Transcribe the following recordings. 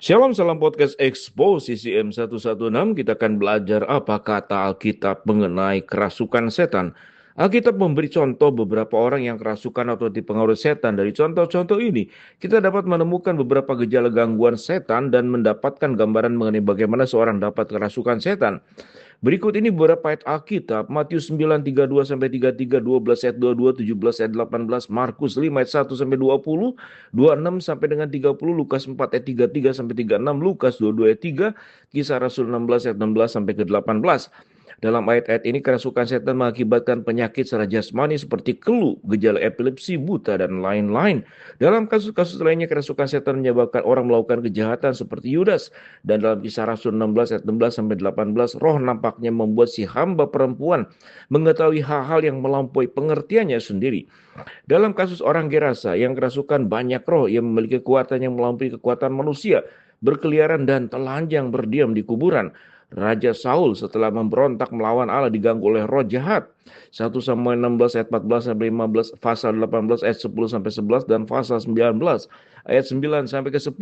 Shalom, salam podcast Expo CCM 116. Kita akan belajar apa kata Alkitab mengenai kerasukan setan. Alkitab memberi contoh beberapa orang yang kerasukan atau dipengaruhi setan. Dari contoh-contoh ini, kita dapat menemukan beberapa gejala gangguan setan dan mendapatkan gambaran mengenai bagaimana seorang dapat kerasukan setan. Berikut ini beberapa ayat Alkitab, Matius 9:32-33, 12 ayat 22, 17 ayat 18, Markus 5 ayat 1 sampai 20, 26 sampai dengan 30, Lukas 4 ayat 33 sampai 36, Lukas 22 ayat 3, Kisah Rasul 16 ayat 16 sampai ke 18. Dalam ayat-ayat ini kerasukan setan mengakibatkan penyakit secara jasmani seperti kelu, gejala epilepsi, buta, dan lain-lain. Dalam kasus-kasus lainnya kerasukan setan menyebabkan orang melakukan kejahatan seperti Yudas. Dan dalam Kisah Rasul 16 ayat 16 sampai 18, roh nampaknya membuat si hamba perempuan mengetahui hal-hal yang melampaui pengertiannya sendiri. Dalam kasus orang Gerasa yang kerasukan banyak roh yang memiliki kekuatan yang melampaui kekuatan manusia, berkeliaran dan telanjang berdiam di kuburan. Raja Saul setelah memberontak melawan Allah diganggu oleh roh jahat. 1 Samuel 16 ayat 14 sampai 15, pasal 18 ayat 10 sampai 11 dan pasal 19 ayat 9 sampai ke 10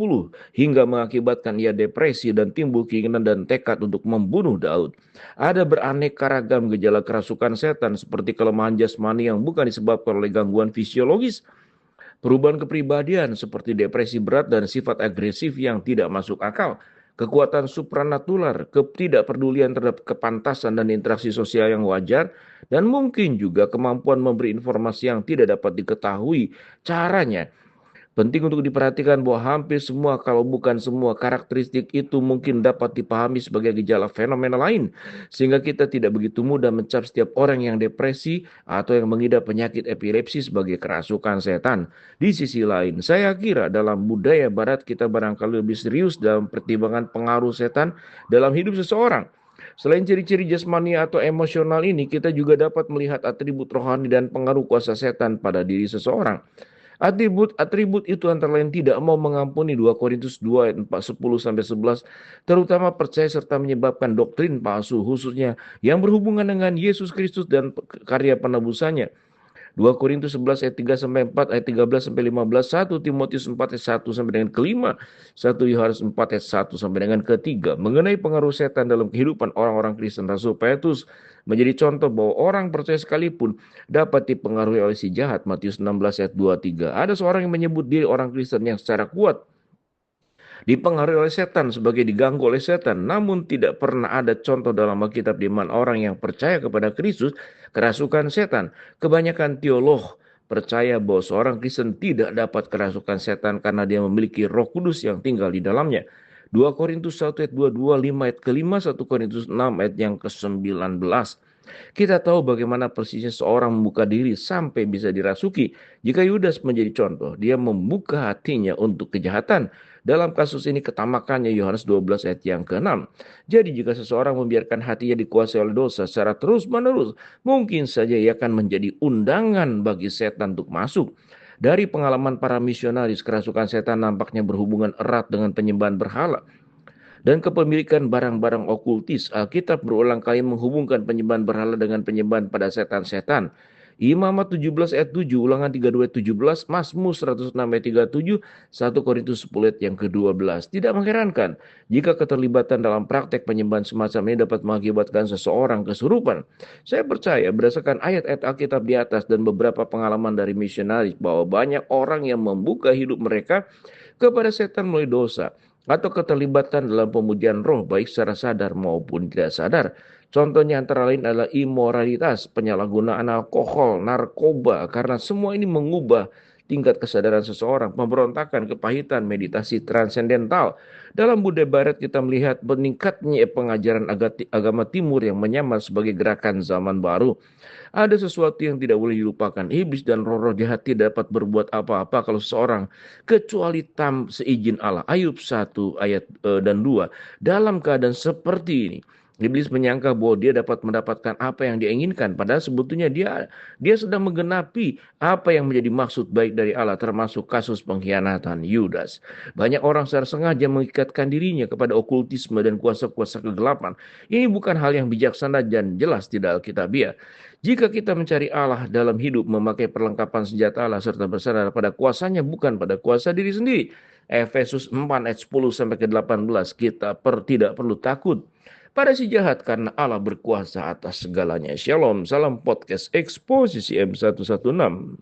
hingga mengakibatkan ia depresi dan timbul keinginan dan tekad untuk membunuh Daud. Ada beraneka ragam gejala kerasukan setan seperti kelemahan jasmani yang bukan disebabkan oleh gangguan fisiologis, perubahan kepribadian seperti depresi berat dan sifat agresif yang tidak masuk akal, kekuatan supranatural, ketidakpedulian terhadap kepantasan dan interaksi sosial yang wajar, dan mungkin juga kemampuan memberi informasi yang tidak dapat diketahui caranya. Penting untuk diperhatikan bahwa hampir semua, kalau bukan semua, karakteristik itu mungkin dapat dipahami sebagai gejala fenomena lain, sehingga kita tidak begitu mudah mencap setiap orang yang depresi atau yang mengidap penyakit epilepsi sebagai kerasukan setan. Di sisi lain, saya kira dalam budaya Barat kita barangkali lebih serius dalam pertimbangan pengaruh setan dalam hidup seseorang. Selain ciri-ciri jasmani atau emosional ini, kita juga dapat melihat atribut rohani dan pengaruh kuasa setan pada diri seseorang. Atribut itu antara lain tidak mau mengampuni, 2 Korintus 2 ayat 4, 10 sampai 11, terutama percaya serta menyebabkan doktrin palsu khususnya yang berhubungan dengan Yesus Kristus dan karya penebusannya. 2 Korintus 11 ayat 3 sampai 4, ayat 13 sampai 15, 1 Timotius 4 ayat 1 sampai dengan kelima, 1 Yohanes 4 ayat 1 sampai dengan ketiga. Mengenai pengaruh setan dalam kehidupan orang-orang Kristen, Rasul Petrus menjadi contoh bahwa orang percaya sekalipun dapat dipengaruhi oleh si jahat. Matius 16 ayat 2-3. Ada seorang yang menyebut diri orang Kristen yang secara kuat dipengaruhi oleh setan, sebagai diganggu oleh setan. Namun tidak pernah ada contoh dalam Alkitab di mana orang yang percaya kepada Kristus kerasukan setan. Kebanyakan teolog percaya bahwa seorang Kristen tidak dapat kerasukan setan karena dia memiliki Roh Kudus yang tinggal di dalamnya. 2 Korintus 1 ayat 22, 5 ayat kelima, 1 Korintus 6 ayat yang ke-19. Kita tahu bagaimana persisnya seorang membuka diri sampai bisa dirasuki. Jika Yudas menjadi contoh, dia membuka hatinya untuk kejahatan. Dalam kasus ini ketamakannya Yohanes 12 ayat yang ke-6. Jadi jika seseorang membiarkan hatinya dikuasai oleh dosa secara terus-menerus, mungkin saja ia akan menjadi undangan bagi setan untuk masuk. Dari pengalaman para misionaris, kerasukan setan nampaknya berhubungan erat dengan penyembahan berhala dan kepemilikan barang-barang okultis. Alkitab berulang kali menghubungkan penyembahan berhala dengan penyembahan pada setan-setan. Imamat 17 ayat 7, Ulangan 32 ayat 17, Mazmur 106 ayat 37, 1 Korintus 10 ayat yang ke-12. Tidak mengherankan jika keterlibatan dalam praktek penyembahan semacam ini dapat mengakibatkan seseorang kesurupan. Saya percaya berdasarkan ayat-ayat Alkitab di atas dan beberapa pengalaman dari misionaris bahwa banyak orang yang membuka hidup mereka kepada setan melalui dosa atau keterlibatan dalam pemujian roh baik secara sadar maupun tidak sadar. Contohnya antara lain adalah imoralitas, penyalahgunaan alkohol, narkoba, karena semua ini mengubah tingkat kesadaran seseorang, pemberontakan, kepahitan, meditasi transendental. Dalam budaya barat kita melihat meningkatnya pengajaran agama timur yang menyamar sebagai gerakan zaman baru. Ada sesuatu yang tidak boleh dilupakan. Iblis dan roh-roh jahat tidak dapat berbuat apa-apa kalau seseorang kecuali seizin Allah. Ayub 1 ayat dan 2. Dalam keadaan seperti ini, Iblis menyangka bahwa dia dapat mendapatkan apa yang dia inginkan, padahal sebetulnya dia sedang menggenapi apa yang menjadi maksud baik dari Allah, termasuk kasus pengkhianatan Yudas. Banyak orang secara sengaja mengikatkan dirinya kepada okultisme dan kuasa-kuasa kegelapan. Ini bukan hal yang bijaksana dan jelas tidak alkitabiah. Jika kita mencari Allah dalam hidup, memakai perlengkapan senjata Allah serta bersandar pada kuasanya bukan pada kuasa diri sendiri. Efesus 4 ayat 10 sampai ke 18, kita tidak perlu takut pada si jahat karena Allah berkuasa atas segalanya. Shalom, salam podcast Eksposisi M116.